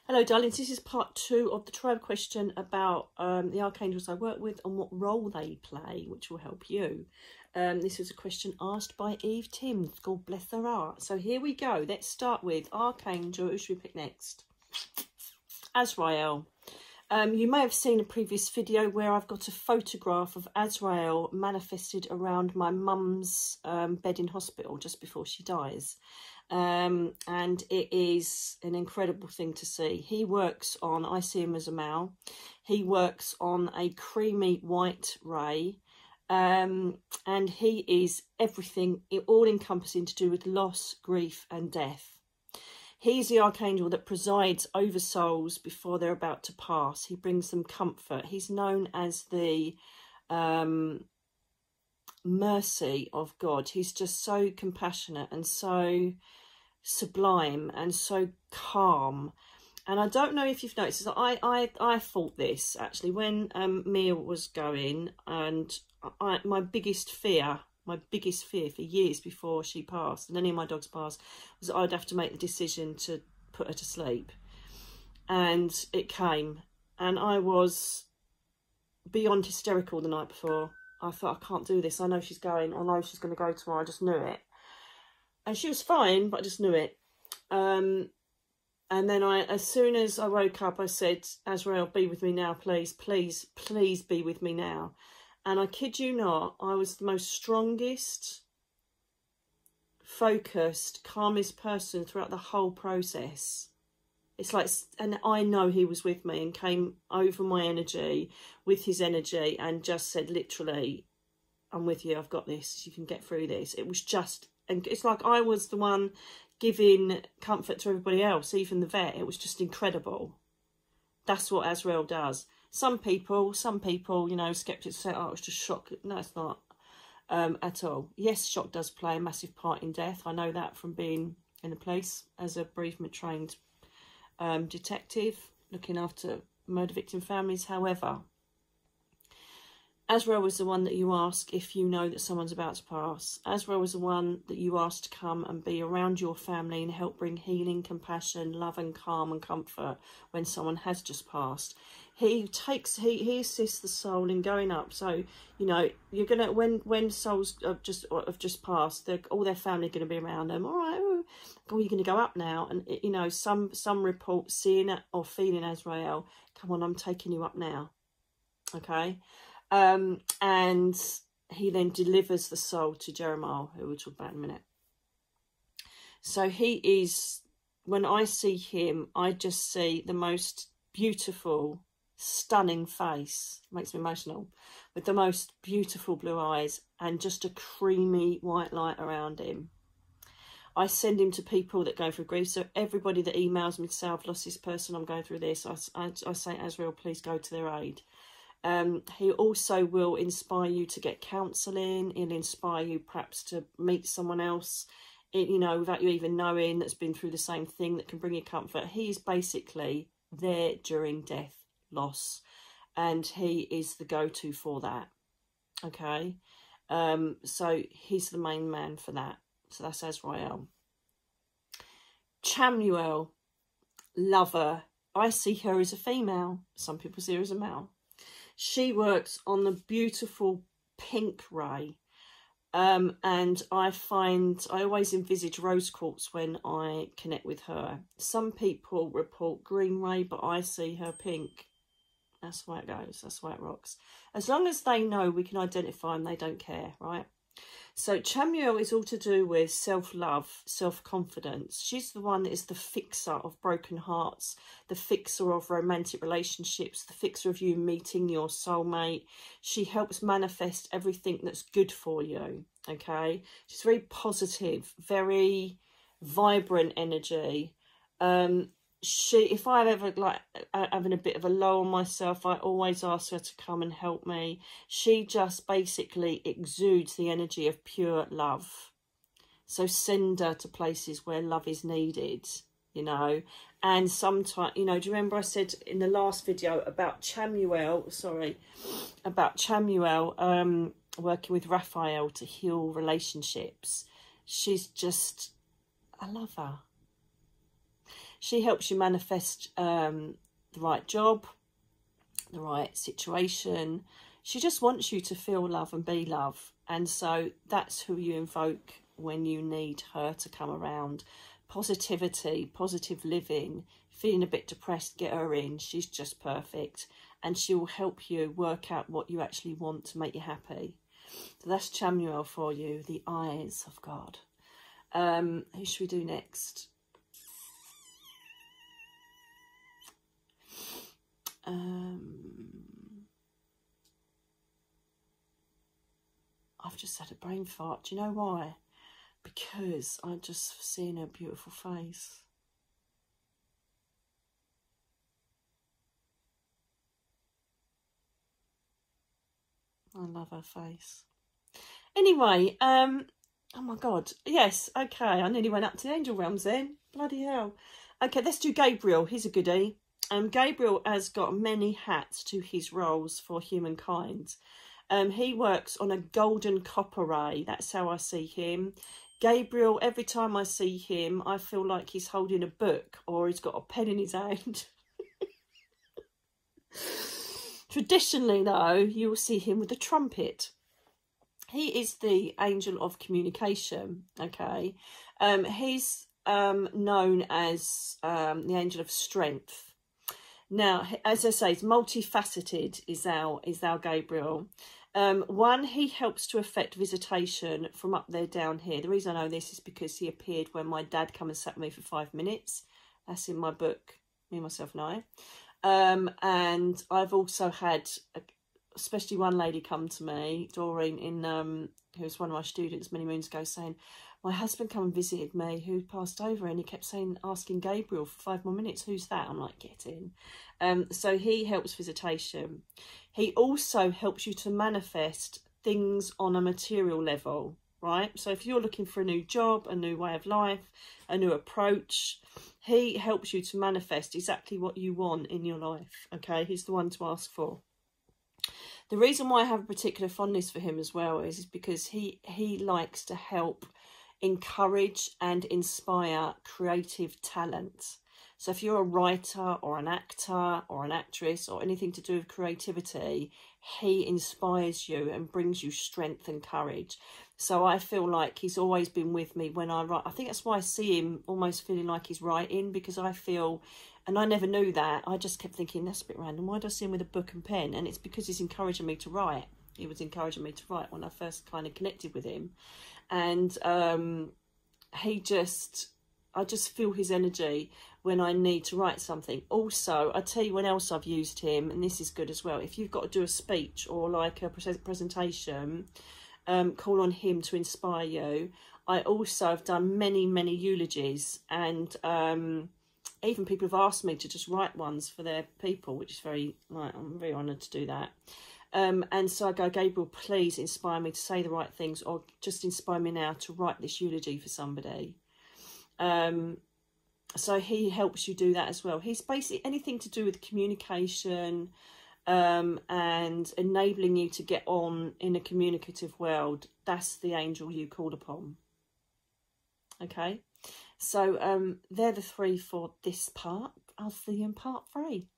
Hello, darlings. This is part 2 of the tribe question about the archangels I work with and what role they play, which will help you. This was a question asked by Eve Timms. God bless her heart. So here we go. Let's start with Archangel. Who should we pick next? AZRAEL. You may have seen a previous video where I've got a photograph of AZRAEL manifested around my mum's bed in hospital just before she dies. And it is an incredible thing to see. He works on, I see him as a male, he works on a creamy white ray, and he is everything, all encompassing to do with loss, grief and death. He's the archangel that presides over souls before they're about to pass. He brings them comfort. He's known as the mercy of God. He's just so compassionate and so sublime and so calm. And I don't know if you've noticed, I thought this actually when Mia was going, and my biggest fear for years before she passed and any of my dogs passed was that I'd have to make the decision to put her to sleep. And it came, and I was beyond hysterical the night before. I thought, I can't do this. I know she's going. I know she's going to go tomorrow. I just knew it. And she was fine, but I just knew it. And then as soon as I woke up, I said, AZRAEL, be with me now, please, please, please be with me now. And I kid you not, I was the most strongest, focused, calmest person throughout the whole process. It's like, and I know he was with me and came over my energy with his energy and just said, literally, I'm with you, I've got this, you can get through this. It was just, and it's like I was the one giving comfort to everybody else, even the vet. It was just incredible. That's what AZRAEL does. Some people, you know, skeptics say, oh, it's just shock. No, it's not at all. Yes, shock does play a massive part in death. I know that from being in the police as a bereavement trained detective, looking after murder victim families. However, AZRAEL was the one that you ask if you know that someone's about to pass. AZRAEL was the one that you ask to come and be around your family and help bring healing, compassion, love and calm and comfort when someone has just passed. He assists the soul in going up. So, you know, you're gonna, when souls have just passed, all their family are gonna be around them. All right, oh, you're gonna go up now, and you know, some report seeing it or feeling AZRAEL. Come on, I'm taking you up now. Okay. And he then delivers the soul to Jeremiah, who we'll talk about in a minute. So he is, when I see him, I just see the most beautiful, stunning face. It makes me emotional. With the most beautiful blue eyes and just a creamy white light around him. I send him to people that go through grief. So everybody that emails me to say, I've lost this person, I'm going through this, I say, AZRAEL, please go to their aid. He also will inspire you to get counselling. He'll inspire you perhaps to meet someone else, you know, without you even knowing, that's been through the same thing, that can bring you comfort. He's basically there during death, loss, and he is the go-to for that. Okay, so he's the main man for that. So that's AZRAEL. CHAMUEL, lover. I see her as a female. Some people see her as a male. She works on the beautiful pink ray, and I always envisage rose quartz when I connect with her. Some people report green ray, but I see her pink. That's the way it goes. That's the way it rocks. As long as they know we can identify them, they don't care, right? So CHAMUEL is all to do with self-love, self-confidence. She's the one that is the fixer of broken hearts, the fixer of romantic relationships, the fixer of you meeting your soulmate. She helps manifest everything that's good for you, okay? She's very positive, very vibrant energy. If I'm ever like having a bit of a low on myself, I always ask her to come and help me. She just basically exudes the energy of pure love. So send her to places where love is needed, you know. And sometimes, you know, do you remember I said in the last video about CHAMUEL, working with Raphael to heal relationships. She's just, I love her. She helps you manifest the right job, the right situation. She just wants you to feel love and be love. And so that's who you invoke when you need her to come around. Positivity, positive living, feeling a bit depressed, get her in. She's just perfect. And she will help you work out what you actually want to make you happy. So that's CHAMUEL for you, the eyes of God. Who should we do next? I've just had a brain fart. Do you know why? Because I'm just seeing her beautiful face. I love her face. Anyway, oh my God. Yes, okay. I nearly went up to the angel realms then. Bloody hell. Okay, let's do Gabriel. He's a goodie. Gabriel has got many hats to his roles for humankind. He works on a golden copper ray. That's how I see him. Gabriel, every time I see him, I feel like he's holding a book or he's got a pen in his hand. Traditionally, though, you will see him with a trumpet. He is the angel of communication, okay? He's known as the angel of strength. Now, as I say, it's multifaceted, is our Gabriel. One, he helps to affect visitation from up there down here. The reason I know this is because he appeared when my dad came and sat with me for 5 minutes. That's in my book, Me, Myself and I. And I've also had, especially one lady come to me, Doreen, who was one of my students many moons ago, saying, my husband come and visited me who passed over, and he kept asking Gabriel for 5 more minutes, who's that? I'm like, get in. So he helps visitation. He also helps you to manifest things on a material level, right? So if you're looking for a new job, a new way of life, a new approach, he helps you to manifest exactly what you want in your life, okay? He's the one to ask for. The reason why I have a particular fondness for him as well is because he likes to help encourage and inspire creative talent. So if you're a writer or an actor or an actress or anything to do with creativity, he inspires you and brings you strength and courage. So I feel like he's always been with me when I write. I think that's why I see him almost feeling like he's writing, because I feel, and I never knew that, I just kept thinking, that's a bit random, why do I see him with a book and pen? And it's because he's encouraging me to write. He was encouraging me to write when I first kind of connected with him. And I just feel his energy when I need to write something. Also, I tell you when else I've used him, and this is good as well. If you've got to do a speech or like a presentation, call on him to inspire you. I also have done many, many eulogies, and even people have asked me to just write ones for their people, which is I'm very honoured to do that. And so I go, Gabriel, please inspire me to say the right things, or just inspire me now to write this eulogy for somebody. So he helps you do that as well. He's basically anything to do with communication and enabling you to get on in a communicative world. That's the angel you called upon. Okay, so they're the three for this part. I'll see you in part 3.